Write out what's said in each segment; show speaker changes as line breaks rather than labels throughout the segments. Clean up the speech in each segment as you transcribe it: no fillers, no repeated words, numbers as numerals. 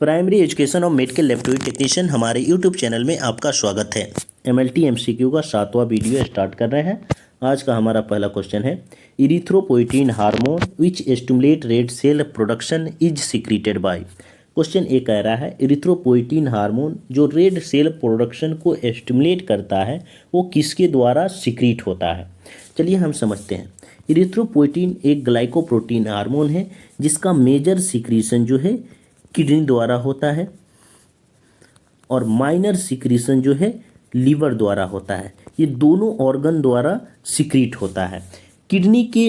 Primary education और medical laboratory technician हमारे YouTube channel में आपका स्वागत है। MLT MCQ का 7वां वीडियो स्टार्ट कर रहे हैं। आज का हमारा पहला क्वेश्चन है, erythropoietin hormone which stimulate red cell production is secreted by. Question A कह रहा है इरिथ्रोपोइटीन हार्मोन जो रेड सेल प्रोडक्शन को स्टिमुलेट करता है वो किसके द्वारा सीक्रेट होता है। चलिए हम समझते हैं। इरिथ्रोपोइटीन एक ग्लाइकोप्रोटीन हार्मोन है जिसका मेजर सीक्रेशन जो है किडनी द्वारा होता है और माइनर सीक्रेशन जो है लीवर द्वारा होता है। ये दोनों ऑर्गन द्वारा सीक्रेट होता है। किडनी के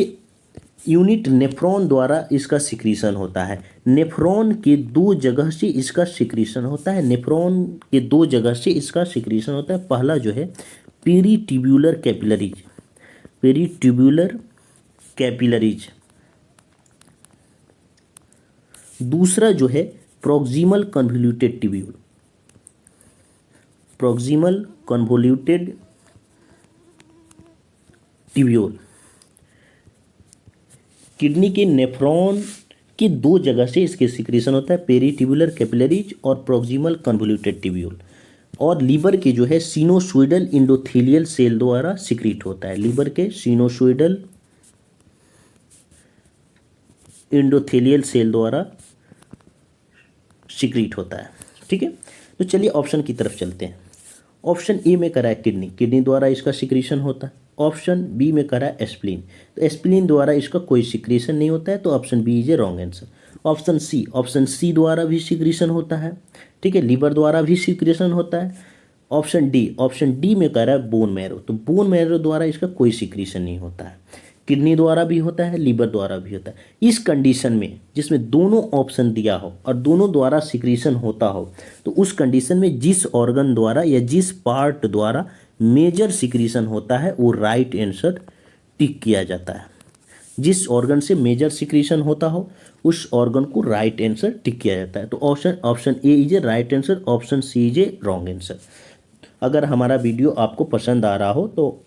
यूनिट नेफ्रॉन द्वारा इसका सीक्रेशन होता है। नेफ्रॉन के दो जगह से इसका सीक्रेशन होता है। नेफ्रॉन के दो जगह से इसका सीक्रेशन होता है। पहला जो है पेरीट्यूब्यूलर कैपिलरीज, पेरीट्यूब्यूलर कैपिलरीज। दूसरा जो है proximal convoluted tubule, proximal convoluted tubule. Kidney के नेफ्रॉन के दो जगह से इसके सीक्रेशन होता है, पेरीट्यूब्यूलर कैपिलरीज और प्रॉक्सिमल कन्वोल्यूटेड ट्यूब्यूल। और लीवर के जो है सिनोसोइडल इंडोथेलियल सेल द्वारा सीक्रेट होता है। लीवर के सिनोसोइडल इंडोथेलियल सेल द्वारा सीक्रेट होता है। ठीक है, तो चलिए ऑप्शन की तरफ चलते हैं। ऑप्शन ए में करा है किडनी, किडनी द्वारा इसका सीक्रेशन होता है। ऑप्शन बी में करा है स्प्लीन, तो स्प्लीन द्वारा इसका कोई सीक्रेशन नहीं होता है, तो option B is a wrong answer. Option C द्वारा भी सीक्रेशन होता है। ठीक है, लीवर द्वारा भी सीक्रेशन होता है। ऑप्शन डी में कह रहा है बोन मैरो, तो बोन मैरो द्वारा इसका कोई सीक्रेशन नहीं होता है। किडनी द्वारा भी होता है, लीवर द्वारा भी होता है। इस कंडीशन में जिसमें दोनों ऑप्शन दिया हो और दोनों द्वारा सीक्रेशन होता हो, तो उस कंडीशन में जिस ऑर्गन द्वारा या जिस पार्ट द्वारा मेजर सीक्रेशन होता है वो राइट आंसर टिक किया जाता है। जिस ऑर्गन से मेजर सीक्रेशन होता हो उस ऑर्गन को राइट आंसर टिक किया जाता है। तो option A is a right answer, option C is a wrong answer. अगर हमारा वीडियो आपको पसंद आ रहा हो तो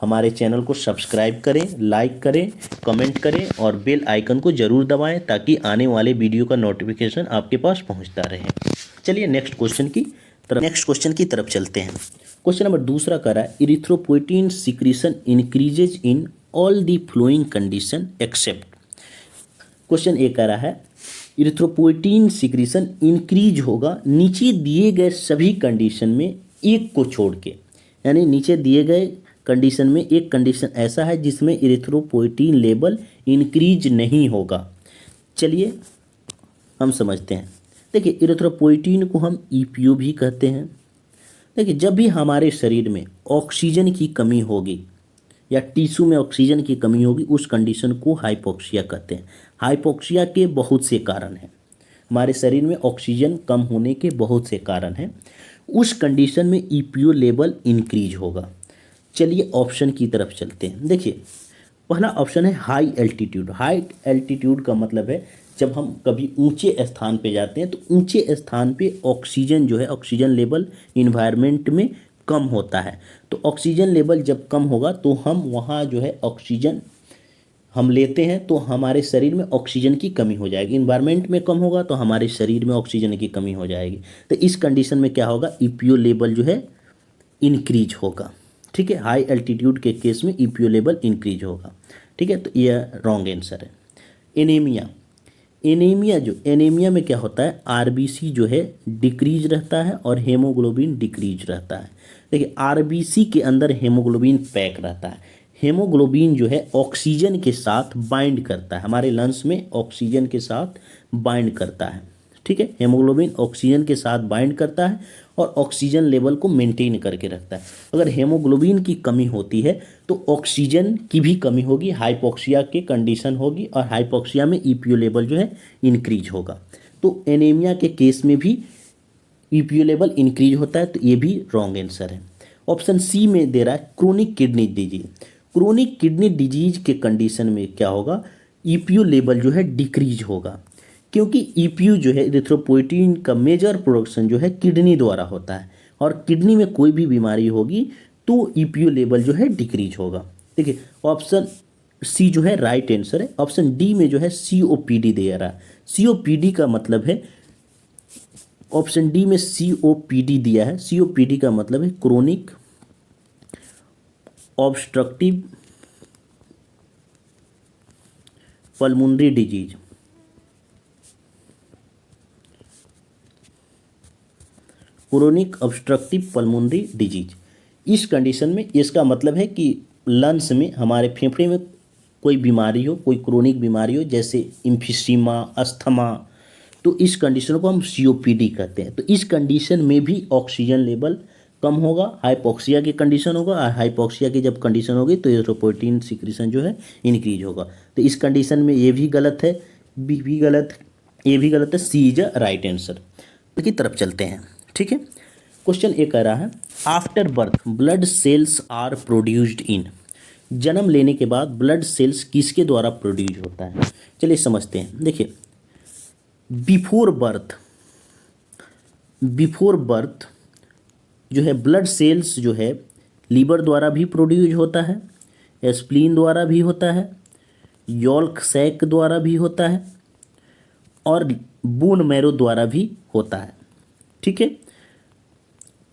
हमारे चैनल को सब्सक्राइब करें, लाइक करें, कमेंट करें और बेल आइकन को ज़रूर दबाएं ताकि आने वाले वीडियो का नोटिफिकेशन आपके पास पहुंचता रहे। चलिए नेक्स्ट क्वेश्चन की तरफ चलते हैं। क्वेश्चन नंबर दूसरा कर रहा है erythropoietin secretion increases in all the following condition except. Question A कह रहा है इरिथ्रोपोइटीन सीक्रेशन इंक्रीज होगा नीचे दिए गए सभी कंडीशन में एक को छोड़ के, यानी नीचे दिए गए कंडीशन में एक कंडीशन ऐसा है जिसमें इरिथ्रोपोइटीन लेवल इंक्रीज नहीं होगा। चलिए हम समझते हैं। देखिए इरिथ्रोपोइटीन को हम EPO भी कहते हैं। देखिए जब भी हमारे शरीर में ऑक्सीजन की कमी होगी या टिश्यू में ऑक्सीजन की कमी होगी उस कंडीशन को हाइपोक्सिया कहते हैं। हाइपोक्सिया के बहुत से कारण हैं, हमारे शरीर में ऑक्सीजन कम होने के बहुत से कारण हैं। उस कंडीशन में EPO लेवल इंक्रीज होगा। चलिए ऑप्शन की तरफ चलते हैं। देखिए पहला ऑप्शन है हाई एल्टीट्यूड। हाई एल्टीट्यूड का मतलब है जब हम कभी ऊंचे स्थान पे जाते हैं तो ऊंचे स्थान पे ऑक्सीजन जो है ऑक्सीजन लेवल इन्वायरमेंट में कम होता है। तो ऑक्सीजन लेवल जब कम होगा तो हम वहाँ जो है ऑक्सीजन हम लेते हैं तो हमारे शरीर में ऑक्सीजन की कमी हो जाएगी। इन्वायरमेंट में कम होगा तो हमारे शरीर में ऑक्सीजन की कमी हो जाएगी। तो इस कंडीशन में क्या होगा, EPO लेवल जो है इंक्रीज होगा। ठीक है, हाई एल्टीट्यूड के केस में EPO लेवल इंक्रीज होगा। ठीक है, तो यह रॉन्ग आंसर है। एनीमिया में क्या होता है, RBC जो है डिक्रीज रहता है और हेमोग्लोबिन डिक्रीज रहता है। देखिए RBC के अंदर हेमोग्लोबिन पैक रहता है। हेमोग्लोबिन जो है ऑक्सीजन के साथ बाइंड करता है, हमारे लंग्स में ऑक्सीजन के साथ बाइंड करता है। ठीक है, हेमोग्लोबिन ऑक्सीजन के साथ बाइंड करता है और ऑक्सीजन लेवल को मेंटेन करके रखता है। अगर हेमोग्लोबिन की कमी होती है तो ऑक्सीजन की भी कमी होगी, हाइपोक्सिया की कंडीशन होगी और हाइपोक्सिया में EPO लेवल जो है इंक्रीज होगा। तो एनीमिया के केस में भी EPO लेवल इंक्रीज होता है, तो ये भी रॉन्ग आंसर है। ऑप्शन सी में दे रहा है chronic kidney disease. Chronic kidney disease के कंडीशन में क्या होगा, EPO लेवल जो है डिक्रीज होगा, क्योंकि EPO जो है इरिथ्रोपोइटीन का मेजर प्रोडक्शन जो है किडनी द्वारा होता है और किडनी में कोई भी बीमारी होगी तो EPO लेवल जो है डिक्रीज होगा। देखिए ऑप्शन सी जो है राइट आंसर है। ऑप्शन डी में जो है COPD दे रहा है। COPD का मतलब है ऑप्शन डी में COPD दिया है। COPD का मतलब है chronic obstructive pulmonary disease. Chronic obstructive pulmonary disease, इस कंडीशन में इसका मतलब है कि लंग्स में, हमारे फेफड़े में कोई बीमारी हो, कोई क्रोनिक बीमारी हो, जैसे इम्फिसीमा, अस्थमा, तो इस कंडीशन को हम COPD कहते हैं। तो इस कंडीशन में भी ऑक्सीजन लेवल कम होगा, हाइपोक्सिया की कंडीशन होगा, और हाइपोक्सिया की जब कंडीशन होगी तो एरिथ्रोपोइटिन सिक्रीशन जो है इंक्रीज होगा। तो इस कंडीशन में ये भी गलत है, बी भी गलत है, ए भी गलत है, सी इज अ राइट आंसर की तरफ चलते हैं। ठीक है, क्वेश्चन ए कह रहा है after birth blood cells are produced in. जन्म लेने के बाद ब्लड सेल्स किसके द्वारा प्रोड्यूस होता है? चलिए समझते हैं। देखिए, बिफोर बर्थ जो है ब्लड सेल्स जो है लीवर द्वारा भी प्रोड्यूस होता है, स्प्लीन द्वारा भी होता है, यॉल्क सैक द्वारा भी होता है, और बोन मैरो द्वारा भी होता है। ठीक है,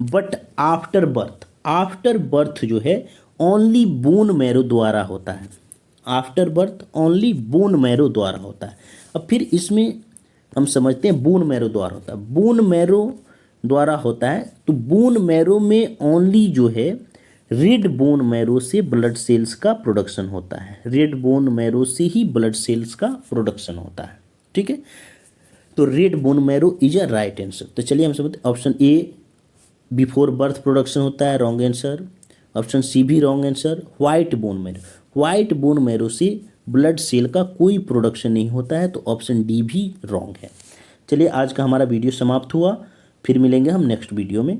बट आफ्टर बर्थ जो है ओनली बोन मैरो द्वारा होता है। After birth only bone marrow द्वारा होता है। अब फिर इसमें हम समझते हैं बोन मैरो द्वारा होता है। बोन मैरो द्वारा होता है तो बोन मैरो में ओनली जो है रेड बोन मैरो से ब्लड सेल्स का प्रोडक्शन होता है। रेड बोन मैरो से ही ब्लड सेल्स का प्रोडक्शन होता है। ठीक है, तो red bone marrow is a right answer. तो चलिए हम समझते हैं। Option A before birth production होता है, रॉन्ग आंसर। ऑप्शन सी भी wrong answer. White bone marrow से ब्लड सेल का कोई प्रोडक्शन नहीं होता है, तो ऑप्शन डी भी रॉन्ग है। चलिए आज का हमारा वीडियो समाप्त हुआ, फिर मिलेंगे हम नेक्स्ट वीडियो में।